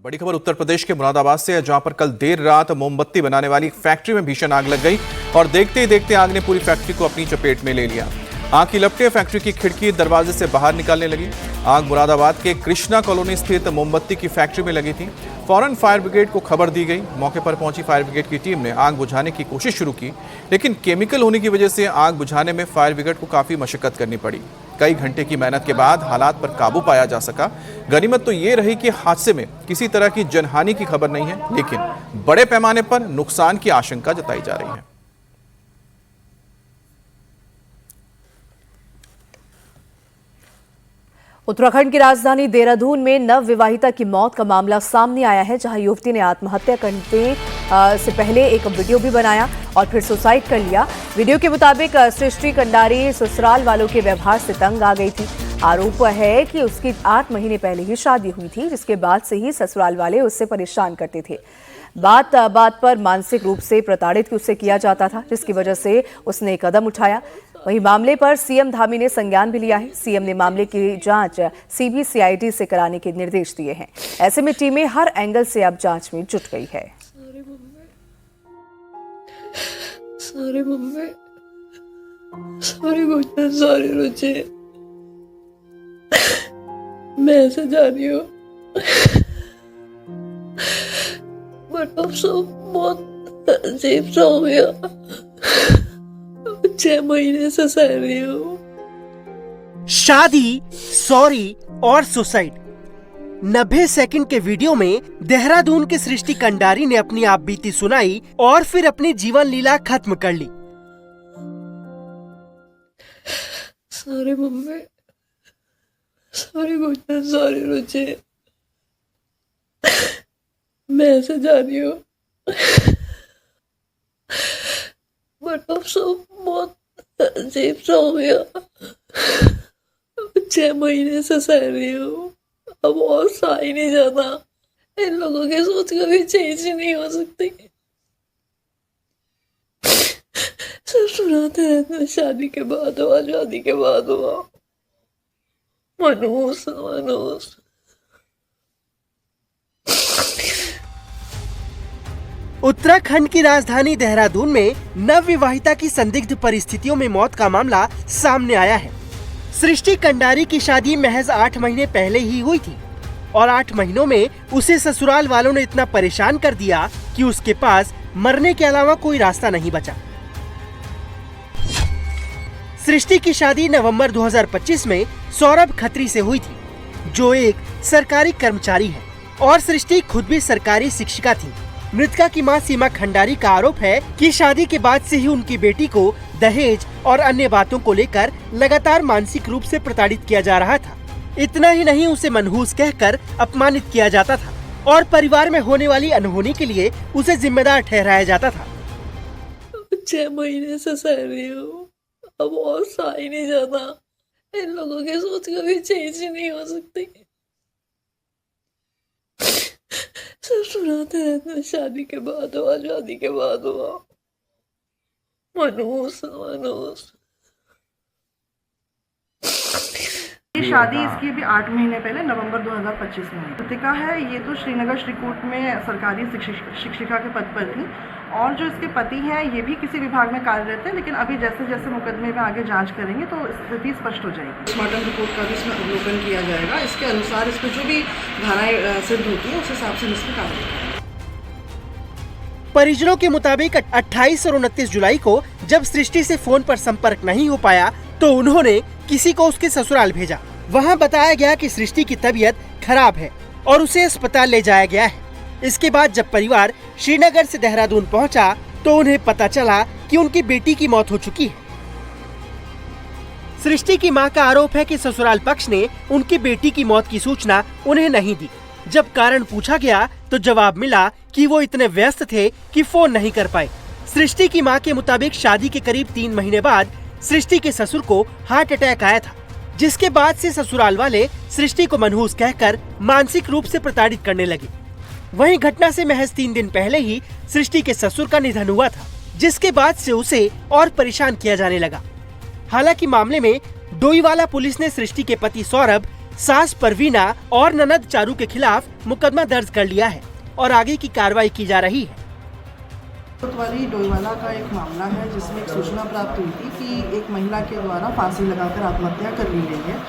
बड़ी खबर उत्तर प्रदेश के मुरादाबाद से है, जहां पर कल देर रात मोमबत्ती बनाने वाली एक फैक्ट्री में भीषण आग लग गई और देखते ही देखते आग ने पूरी फैक्ट्री को अपनी चपेट में ले लिया। आग की लपटें फैक्ट्री की खिड़की दरवाजे से बाहर निकलने लगी। आग मुरादाबाद के कृष्णा कॉलोनी स्थित मोमबत्ती की फैक्ट्री में लगी थी। फौरन फायर ब्रिगेड को खबर दी गई। मौके पर पहुंची फायर ब्रिगेड की टीम ने आग बुझाने की कोशिश शुरू की, लेकिन केमिकल होने की वजह से आग बुझाने में फायर ब्रिगेड को काफी मशक्कत करनी पड़ी। कई घंटे की मेहनत के बाद हालात पर काबू पाया जा सका। गनीमत तो ये रही कि हादसे में किसी तरह की जनहानि की खबर नहीं है, लेकिन बड़े पैमाने पर नुकसान की आशंका जताई जा रही है। उत्तराखंड की राजधानी देहरादून में नव विवाहिता की मौत का मामला सामने आया है, जहां युवती ने आत्महत्या करने से पहले एक वीडियो भी बनाया और फिर सुसाइड कर लिया। वीडियो के मुताबिक सृष्टि कंडारी ससुराल वालों के व्यवहार से तंग आ गई थी। आरोप है कि उसकी 8 महीने पहले ही शादी हुई थी, जिसके बाद से ही ससुराल वाले उससे परेशान करते थे। बात बात पर मानसिक रूप से प्रताड़ित उससे किया जाता था, जिसकी वजह से उसने कदम उठाया। वहीं मामले पर सीएम धामी ने संज्ञान भी लिया है। सीएम ने मामले की जांच सीबीसीआईडी से कराने के निर्देश दिए हैं। ऐसे में टीमें हर एंगल से अब जांच में जुट गई है। सॉरी गुड्डा, सॉरी रुचि, मैं ऐसे जा रही हूँ, बट अब सब बहुत अजीब सा हो गया। 6 महीने से सह रही हूँ। शादी, सॉरी और सुसाइड। 90 सेकंड के वीडियो में देहरादून के सृष्टि कंडारी ने अपनी आपबीती सुनाई और फिर अपनी जीवन लीला खत्म कर ली। सॉरी मम्मी, सॉरी गुड्डा, सॉरी रुचि, मैं ऐसे जा रही हूँ, बट अब सब बहुत अजीब सा हो गया। 6 महीने से सह रही हूँ, अब और सहा ही नहीं जाता। इन लोगों की सोच कभी चेंज ही नहीं हो सकती। सब सुनाते रहते हैं शादी के बाद हुआ, शादी के बाद हुआ, मनहूस मनहूस। उत्तराखंड की राजधानी देहरादून में नवविवाहिता की संदिग्ध परिस्थितियों में मौत का मामला सामने आया है। सृष्टि कंडारी की शादी महज 8 महीने पहले ही हुई थी और 8 महीनों में उसे ससुराल वालों ने इतना परेशान कर दिया कि उसके पास मरने के अलावा कोई रास्ता नहीं बचा। सृष्टि की शादी नवंबर 2025 में सौरभ खत्री से हुई थी, जो एक सरकारी कर्मचारी है और सृष्टि खुद भी सरकारी शिक्षिका थी। मृतका की मां सीमा खंडारी का आरोप है कि शादी के बाद से ही उनकी बेटी को दहेज और अन्य बातों को लेकर लगातार मानसिक रूप से प्रताड़ित किया जा रहा था। इतना ही नहीं, उसे मनहूस कहकर अपमानित किया जाता था और परिवार में होने वाली अनहोनी के लिए उसे जिम्मेदार ठहराया जाता था। 6 महीने से सह रही हूँ, अब और सहा ही नहीं जाता। इन लोगों की सोच कभी चेंज ही नहीं हो सकती। सब सुनाते रहते हैं शादी के बाद हुआ, शादी के बाद हुआ, मनहूस मनहूस। ये शादी इसकी अभी 8 महीने पहले नवंबर 2025 में हुई। कृतिका है, ये तो श्रीनगर श्रीकोट में सरकारी शिक्षिका के पद पर थी और जो इसके पति हैं ये भी किसी विभाग में कार्यरत है, लेकिन अभी जैसे जैसे मुकदमे में आगे जांच करेंगे तो स्थिति स्पष्ट हो जाएगी। पोस्टमार्टम रिपोर्ट का भी इसमें अवलोकन किया जाएगा। इसके अनुसार इस पर जो भी धाराएं सिद्ध होती है उस हिसाब से इसमें कार्रवाई। परिजनों के मुताबिक 28 और 29 जुलाई को जब सृष्टि से फोन पर संपर्क नहीं हो पाया तो उन्होंने किसी को उसके ससुराल भेजा। वहां बताया गया कि सृष्टि की तबीयत खराब है और उसे अस्पताल ले जाया गया है। इसके बाद जब परिवार श्रीनगर से देहरादून पहुंचा तो उन्हें पता चला कि उनकी बेटी की मौत हो चुकी है। सृष्टि की मां का आरोप है कि ससुराल पक्ष ने उनकी बेटी की मौत की सूचना उन्हें नहीं दी। जब कारण पूछा गया तो जवाब मिला कि वो इतने व्यस्त थे कि फोन नहीं कर पाए। सृष्टि की मां के मुताबिक शादी के करीब 3 महीने बाद सृष्टि के ससुर को हार्ट अटैक आया था, जिसके बाद से ससुराल वाले सृष्टि को मनहूस कहकर मानसिक रूप से प्रताड़ित करने लगे। वहीं घटना से महज 3 दिन पहले ही सृष्टि के ससुर का निधन हुआ था, जिसके बाद से उसे और परेशान किया जाने लगा। हालांकि मामले में डोईवाला पुलिस ने सृष्टि के पति सौरभ सास परवीना और ननद चारू के खिलाफ मुकदमा दर्ज कर लिया है और आगे की कार्रवाई की जा रही है। कोतवाली डोईवाला का एक मामला है जिसमें एक सूचना प्राप्त हुई थी कि एक महिला के द्वारा फांसी लगाकर आत्महत्या कर ली गई है।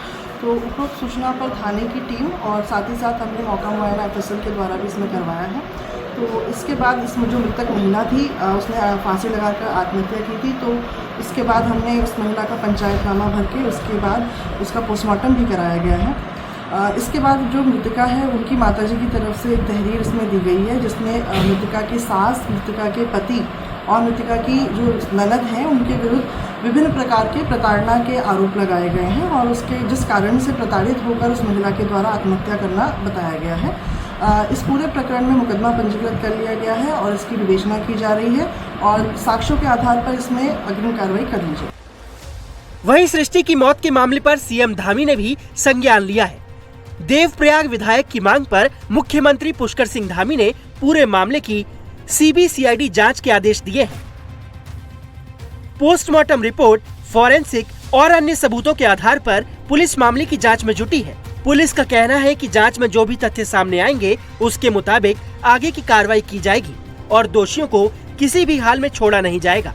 तो उपरोक्त सूचना पर थाने की टीम और साथ ही साथ हमने मौका मुआयना FSL के द्वारा भी इसमें करवाया है। तो इसके बाद इसमें जो मृतक महिला थी उसने फांसी लगाकर आत्महत्या की थी। तो इसके बाद हमने उस महिला का पंचायतनामा भर के उसके बाद उसका पोस्टमार्टम भी कराया गया है। इसके बाद जो मृतका है उनकी माताजी की तरफ से एक तहरीर इसमें दी गई है जिसमें मृतका की सास, मृतका के पति और मृतका की जो ननद हैं उनके विरुद्ध विभिन्न प्रकार के प्रताड़ना के आरोप लगाए गए हैं और उसके जिस कारण से प्रताड़ित होकर उस महिला के द्वारा आत्महत्या करना बताया गया है। इस पूरे प्रकरण में मुकदमा पंजीकृत कर लिया गया है और इसकी विवेचना की जा रही है और साक्ष्यों के आधार पर इसमें अग्रिम कार्रवाई कर ली जाए। वहीं सृष्टि की मौत के मामले पर सीएम धामी ने भी संज्ञान लिया है। देवप्रयाग विधायक की मांग पर मुख्यमंत्री पुष्कर सिंह धामी ने पूरे मामले की CBCID जांच के आदेश दिए हैं। पोस्टमार्टम रिपोर्ट, फॉरेंसिक और अन्य सबूतों के आधार पर पुलिस मामले की जांच में जुटी है। पुलिस का कहना है कि जांच में जो भी तथ्य सामने आएंगे उसके मुताबिक आगे की कार्रवाई की जाएगी और दोषियों को किसी भी हाल में छोड़ा नहीं जाएगा।